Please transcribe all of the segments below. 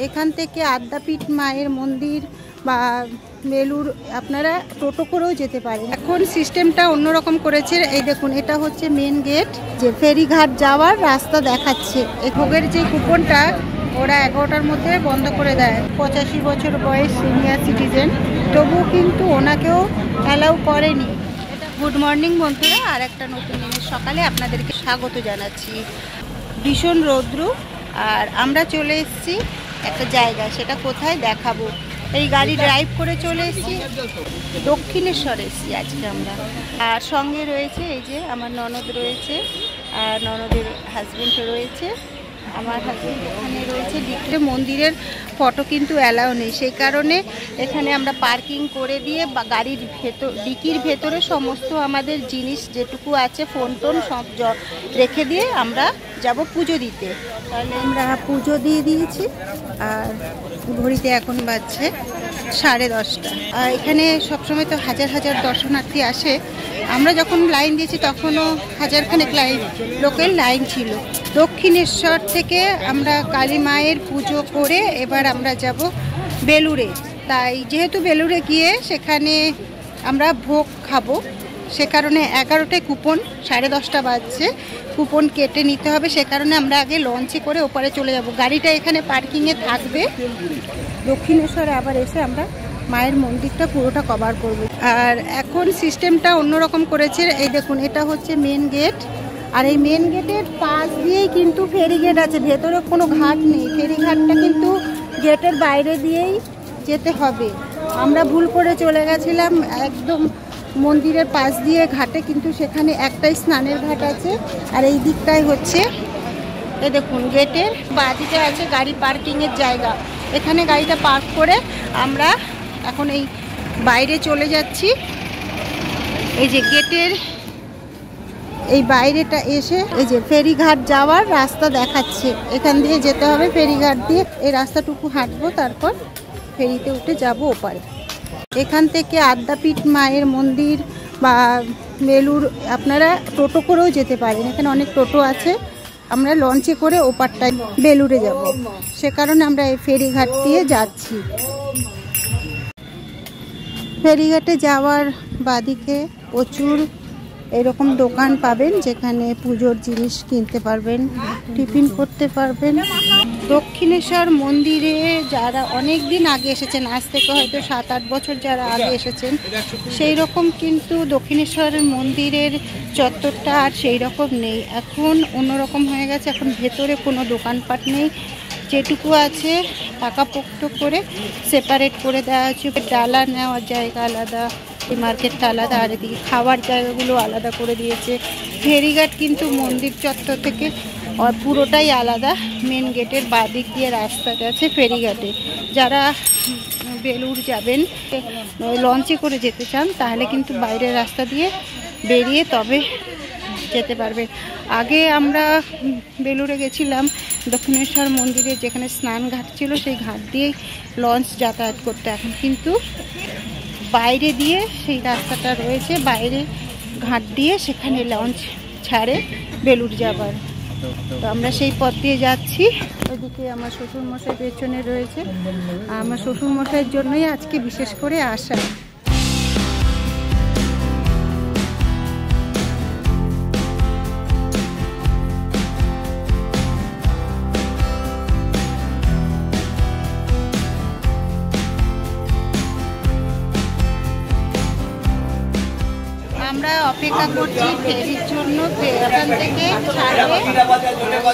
এখান থেকে আদ্যাপীঠ মায়ের মন্দির বা বেলুর আপনারা টোটো করেও যেতে পারেন। এখন সিস্টেমটা অন্যরকম করেছে। এই দেখুন, এটা হচ্ছে মেন গেট, যে ফেরিঘাট যাওয়ার রাস্তা দেখাচ্ছে। এই ভোগের যে কুপনটা ওরা 11টার মধ্যে বন্ধ করে দেয়। 85 বছর বয়স, সিনিয়র সিটিজেন, তবুও কিন্তু ওনাকেও অ্যালাউ করেনি। গুড মর্নিং বন্ধুরা, আর একটা নতুন দিনের সকালে আপনাদেরকে স্বাগত জানাচ্ছি। ভীষণ রৌদ্র, আর আমরা চলে এসেছি একটা জায়গায়। সেটা কোথায় দেখাবো। এই গাড়ি ড্রাইভ করে চলে এসেছি, দক্ষিণেশ্বর এসেছি আজকে আমরা। আর সঙ্গে রয়েছে এই যে আমার ননদ রয়েছে, আর ননদের হাজব্যান্ড রয়েছে। আমার হাজব্যান্ড এখানে রয়েছে। মন্দিরের ফটো কিন্তু অ্যালাউ নেই, সেই কারণে এখানে আমরা পার্কিং করে দিয়ে বা গাড়ির ডিকির ভেতরে সমস্ত আমাদের জিনিস যেটুকু আছে, ফোন টোন সব রেখে দিয়ে আমরা যাব পুজো দিতে। তাহলে আমরা পুজো দিয়ে দিয়েছি, আর ঘড়িতে এখন বাজছে 10:30। আর এখানে সবসময় তো হাজার হাজার দর্শনার্থী আসে। আমরা যখন লাইন দিয়েছি তখনও হাজারখানেক লোকের লাইন ছিল। দক্ষিণেশ্বর থেকে আমরা কালী মায়ের পুজো করে এবার আমরা যাব বেলুড়ে। তাই যেহেতু বেলুড়ে গিয়ে সেখানে আমরা ভোগ খাবো, সে কারণে 11টায় কুপন, 10:30 বাজছে, কুপন কেটে নিতে হবে। সে কারণে আমরা আগে লঞ্চে করে ওপারে চলে যাব। গাড়িটা এখানে পার্কিংয়ে থাকবে। দক্ষিণেশ্বরে আবার এসে আমরা মায়ের মন্দিরটা পুরোটা কভার করব। আর এখন সিস্টেমটা অন্যরকম করেছে। এই দেখুন, এটা হচ্ছে মেন গেট, আর এই মেন গেটের পাশ দিয়েই কিন্তু ফেরিঘাট আছে। ভেতরে কোনো ঘাট নেই, ফেরিঘাটটা কিন্তু গেটের বাইরে দিয়েই যেতে হবে। আমরা ভুল করে চলে গেছিলাম একদম মন্দিরের পাশ দিয়ে ঘাটে, কিন্তু সেখানে একটাই স্নানের ঘাট আছে। আর এই দিকটাই হচ্ছে, এই দেখুন, গেটের বাঁদিকে আছে গাড়ি পার্কিংয়ের জায়গা। এখানে গাড়িটা পার্ক করে আমরা এখন এই বাইরে চলে যাচ্ছি। এই যে গেটের এই বাইরেটা এসে এই যে ফেরিঘাট যাওয়ার রাস্তা দেখাচ্ছে, এখান দিয়ে যেতে হবে। ফেরিঘাট দিয়ে এই রাস্তাটুকু হাঁটবো, তারপর ফেরিতে উঠে যাব ওপারে। এখান থেকে আদ্যাপীঠ মায়ের মন্দির বা বেলুর আপনারা টোটো করেও যেতে পারেন। এখানে অনেক টোটো আছে। আমরা লঞ্চে করে ওপারটায় বেলুড়ে যাব, সে কারণে আমরা এই ফেরিঘাট দিয়ে যাচ্ছি। ফেরিঘাটে যাওয়ার বাদিকে প্রচুর এরকম দোকান পাবেন, যেখানে পুজোর জিনিস কিনতে পারবেন, টিফিন করতে পারবেন। দক্ষিণেশ্বর মন্দিরে যারা অনেক দিন আগে এসেছেন, আজ থেকে হয়তো 7-8 বছর যারা আগে এসেছেন, সেই রকম কিন্তু দক্ষিণেশ্বরের মন্দিরের চত্বরটা আর সেই রকম নেই। এখন অন্যরকম হয়ে গেছে। এখন ভেতরে কোনো দোকানপাট নেই, যেটুকু আছে পাকাপোক্ত করে সেপারেট করে দেওয়া হচ্ছে। ডালা নেওয়ার জায়গা আলাদা, এই মার্কেটটা আলাদা, আর এদিকে খাওয়ার জায়গাগুলো আলাদা করে দিয়েছে। ফেরিঘাট কিন্তু মন্দির চত্বর থেকে পুরোটাই আলাদা। মেন গেটের বাদিক দিয়ে রাস্তা গেছে ফেরিঘাটে। যারা বেলুর যাবেন, লঞ্চে করে যেতে চান, তাহলে কিন্তু বাইরের রাস্তা দিয়ে বেরিয়ে তবে যেতে পারবেন। আগে আমরা বেলুড়ে গেছিলাম দক্ষিণেশ্বর মন্দিরে, যেখানে স্নান ঘাট ছিল, সেই ঘাট দিয়েই লঞ্চ যাতায়াত করতে। এখন কিন্তু বাইরে দিয়ে সেই রাস্তাটা রয়েছে, বাইরে ঘাট দিয়ে সেখানে লঞ্চ ছাড়ে বেলুড় যাবার। তো আমরা সেই পথ দিয়ে যাচ্ছি। ওইদিকে আমার শ্বশুরমশাই পেছনে রয়েছে। আমার শ্বশুরমশাইয়ের জন্যই আজকে বিশেষ করে আসা। আমরা অপেক্ষা করছি ফেরির জন্য, এখান থেকে ছাড়বে,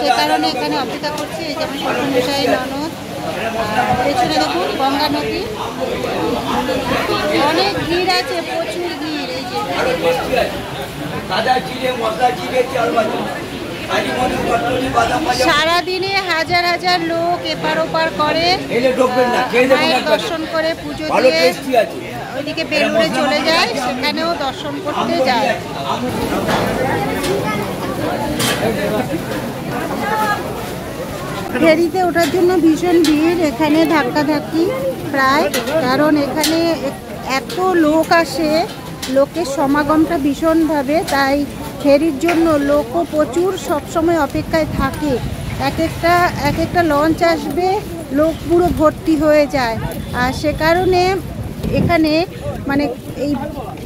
সে কারণে এখানে অপেক্ষা করছি। এই যে আমার শ্বশুরমশাই, ননদ, পেছনে দেখুন গঙ্গা নদী, অনেক ভিড় আছে, প্রচুর ভিড়। এই যে সারাদিনে হাজার হাজার লোক এপার ওপার করে, মায়ের দর্শন করে পুজো দিয়ে ওইদিকে বেলুড়ে চলে যায়, সেখানেও দর্শন করতে যায়। ফেরিতে ওঠার জন্য ভীষণ ভিড়, এখানে ধাক্কাধাক্কি প্রায়, কারণ এখানে এত লোক আসে, লোকের সমাগমটা ভীষণভাবে, তাই ফেরির জন্য লোকও প্রচুর সবসময় অপেক্ষায় থাকে। এক একটা লঞ্চ আসবে লোক পুরো ভর্তি হয়ে যায়। আর সে কারণে এখানে মানে এই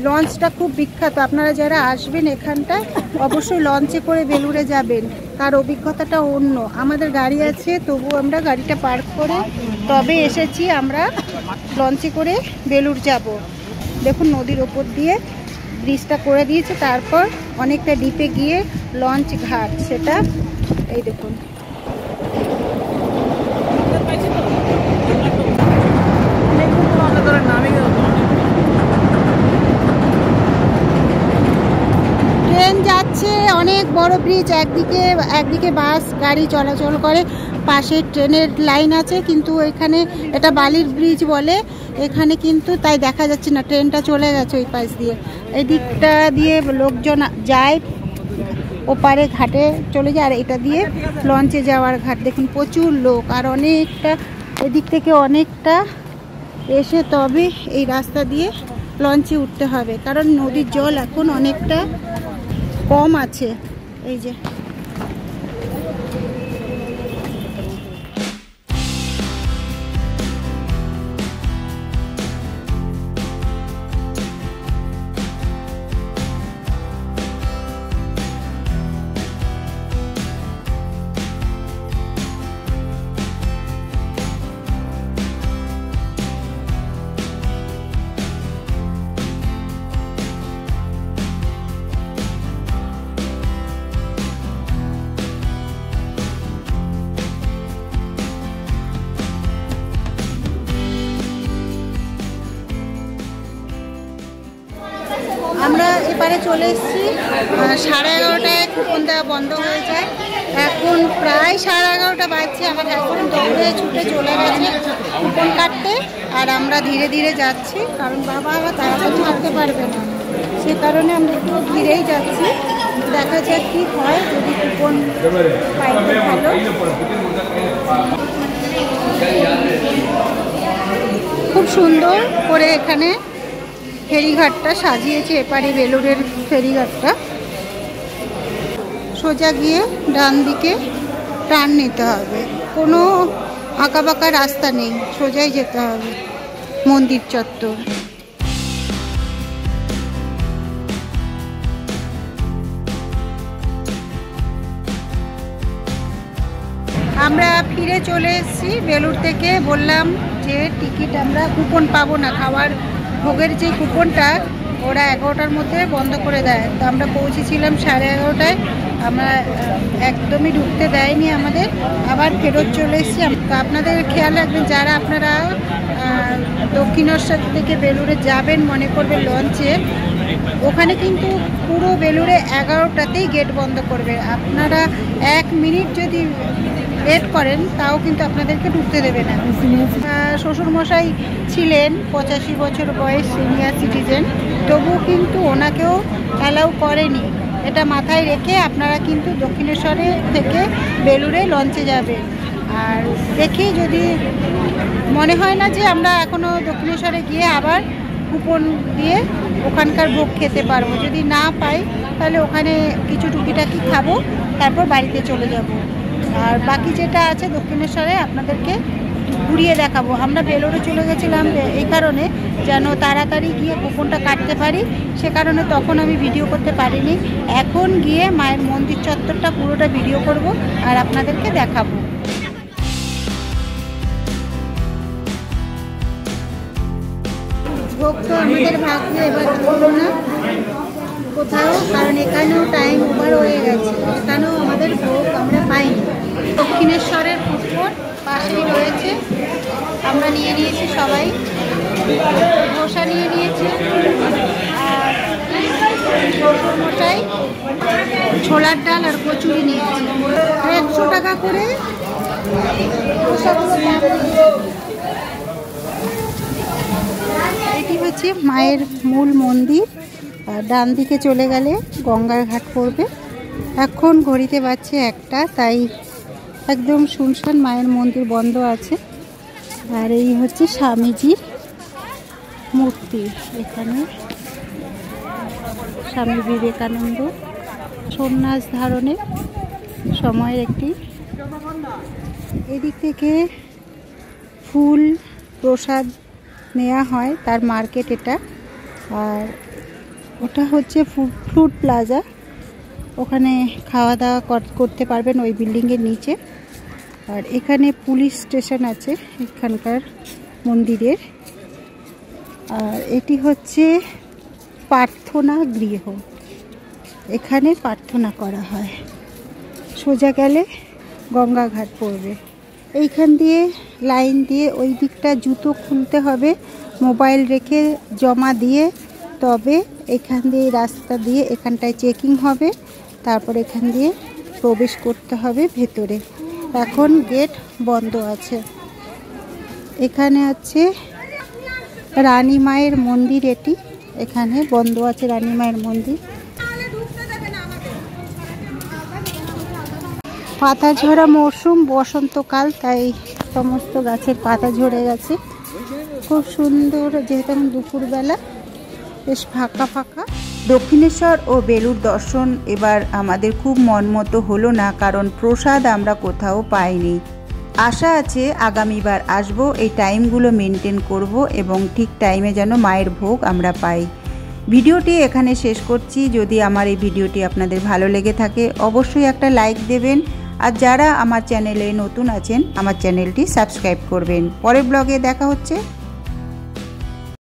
লঞ্চটা খুব বিখ্যাত। আপনারা যারা আসবেন এখানটায় অবশ্যই লঞ্চে করে বেলুড়ে যাবেন, তার অভিজ্ঞতাটা অন্য। আমাদের গাড়ি আছে, তবু আমরা গাড়িটা পার্ক করে তবে এসেছি আমরা লঞ্চে করে বেলুড় যাব। দেখুন নদীর ওপর দিয়ে ব্রিজটা করে দিয়েছে, তারপর অনেকটা ডিপে গিয়ে লঞ্চ ঘাট, সেটা এই দেখুন। ট্রেন যাচ্ছে, অনেক বড় ব্রিজ, একদিকে বাস গাড়ি চলাচল করে, পাশে ট্রেনের লাইন আছে, কিন্তু এখানে এটা বালির ব্রিজ বলে এখানে, কিন্তু তাই দেখা যাচ্ছে না। ট্রেনটা চলে গেছে ওই পাশ দিয়ে, এই দিকটা দিয়ে লোকজন যায়, ওপারে ঘাটে চলে যায়, আর এটা দিয়ে লঞ্চে যাওয়ার ঘাট। দেখুন প্রচুর লোক, আর অনেকটা এদিক থেকে অনেকটা এসে তবে এই রাস্তা দিয়ে লঞ্চে উঠতে হবে, কারণ নদীর জল এখন অনেকটা কম আছে। এই যে আমরা এপারে চলে এসেছি। 11:30টায় কুপন দেওয়া বন্ধ হয়ে যায়, এখন প্রায় 11:30 বাজছে। আমার এখন দৌড়ে ছুটে চলে গেছে কুপন কাটতে, আর আমরা ধীরে ধীরে যাচ্ছি, কারণ বাবা আবার তাড়াতাড়ি হাঁটতে পারবে না, সে কারণে আমরা একটু ধীরেই যাচ্ছি। দেখা যাক কি হয়, যদি কুপন পাই তো ভালো। খুব সুন্দর করে এখানে ফেরিঘাটটা সাজিয়েছে, এপারে বেলুড়ের ফেরিঘাটটা। সোজা গিয়ে ডান দিকে টার্ন নিতে হবে, কোনো আঁকাবাঁকা রাস্তা নেই, সোজাই যেতে হবে মন্দির চত্বর। আমরা ফিরে চলে এসেছি বেলুড় থেকে। বললাম যে টিকিট আমরা কুপন পাবো না, খাওয়ার ভোগের যে কুপনটা ওরা 11টার মধ্যে বন্ধ করে দেয়। তো আমরা পৌঁছেছিলাম 11:30টায়, আমরা একদমই ঢুকতে দেয়নি আমাদের, আবার ফেরত চলে এসেছি। তো আপনাদের খেয়াল রাখবেন, যারা আপনারা দক্ষিণেশ্বর থেকে বেলুড়ে যাবেন মনে করবেন লঞ্চে, ওখানে কিন্তু পুরো বেলুড়ে 11টাতেই গেট বন্ধ করবে। আপনারা 1 মিনিট যদি লেট করেন তাও কিন্তু আপনাদেরকে ঢুকতে দেবে না। শ্বশুরমশাই ছিলেন 85 বছর বয়স, সিনিয়র সিটিজেন, তবুও কিন্তু ওনাকেও অ্যালাউ করেনি। এটা মাথায় রেখে আপনারা কিন্তু দক্ষিণেশ্বরে থেকে বেলুড়ে লঞ্চে যাবেন। আর দেখি যদি মনে হয় না যে আমরা এখনও দক্ষিণেশ্বরে গিয়ে আবার কুপন দিয়ে ওখানকার ভোগ খেতে পারবো, যদি না পাই তাহলে ওখানে কিছু টুকিটাকি খাবো, তারপর বাড়িতে চলে যাব। আর বাকি যেটা আছে দক্ষিণেশ্বরে আপনাদেরকে ঘুরিয়ে দেখাবো। আমরা বেলুড়ে চলে গেছিলাম এই কারণে যেন তাড়াতাড়ি গিয়ে কুপনটা কাটতে পারি, সে কারণে তখন আমি ভিডিও করতে পারিনি। এখন গিয়ে মায়ের মন্দির চত্বরটা পুরোটা ভিডিও করব আর আপনাদেরকে দেখাবো। ভোগ তো আমাদের ভাগ্যে এবার হলো না কোথাও, কারণ এখানেও টাইম ওভার হয়ে গেছে, এখানেও আমাদের ভোগ আমরা পাইনি। দক্ষিণেশ্বরের পুকুর পাশেই রয়েছে, আমরা নিয়ে নিয়েছি সবাই, ধোসা নিয়ে নিয়েছি, আর শ্বশুরমশাই ছোলার ডাল আর কচুরি নিয়েছি। 100 টাকা করে এটি হচ্ছে মায়ের মূল মন্দির। আর ডান দিকে চলে গেলে গঙ্গার ঘাট পড়বে। এখন ঘড়িতে বাজছে 1টা, তাই একদম শুনশান, মায়ের মন্দির বন্ধ আছে। আর এই হচ্ছে স্বামীজির মূর্তি, এখানে স্বামী বিবেকানন্দ সন্ন্যাস ধারণের সময়ের একটি। এদিক থেকে ফুল প্রসাদ নেওয়া হয় তার মার্কেট এটা। আর ওটা হচ্ছে ফ্রুট প্লাজা, ওখানে খাওয়া দাওয়া করতে পারবেন ওই বিল্ডিংয়ের নিচে। আর এখানে পুলিশ স্টেশন আছে এখানকার মন্দিরের। আর এটি হচ্ছে প্রার্থনা গৃহ, এখানে প্রার্থনা করা হয়। সোজা গেলে গঙ্গাঘাট পড়বে। এইখান দিয়ে লাইন দিয়ে ওই দিকটা জুতো খুলতে হবে, মোবাইল রেখে জমা দিয়ে, তবে এখান দিয়ে রাস্তা দিয়ে এখানটায় চেকিং হবে, তারপর এখান দিয়ে প্রবেশ করতে হবে ভেতরে। এখন গেট বন্ধ আছে। এখানে আছে রানী মায়ের মন্দির, এটি এখানে বন্ধ আছে রানী মায়ের মন্দির। পাতা ঝরা মরশুম, বসন্তকাল, তাই সমস্ত গাছের পাতা ঝরে গেছে। খুব সুন্দর, যেহেতু দুপুরবেলা বেশ ফাঁকা ফাঁকা। দক্ষিণেশ্বর ও বেলুড় দর্শন এবার আমাদের খুব মনমতো হলো না, কারণ প্রসাদ আমরা কোথাও পাইনি। আশা আছে আগামীবার আসবো, এই টাইমগুলো মেনটেন করব এবং ঠিক টাইমে যেন মায়ের ভোগ আমরা পাই। ভিডিওটি এখানে শেষ করছি। যদি আমার এই ভিডিওটি আপনাদের ভালো লেগে থাকে অবশ্যই একটা লাইক দেবেন, আর যারা আমার চ্যানেলে নতুন আছেন আমার চ্যানেলটি সাবস্ক্রাইব করবেন। পরের ব্লগে দেখা হচ্ছে।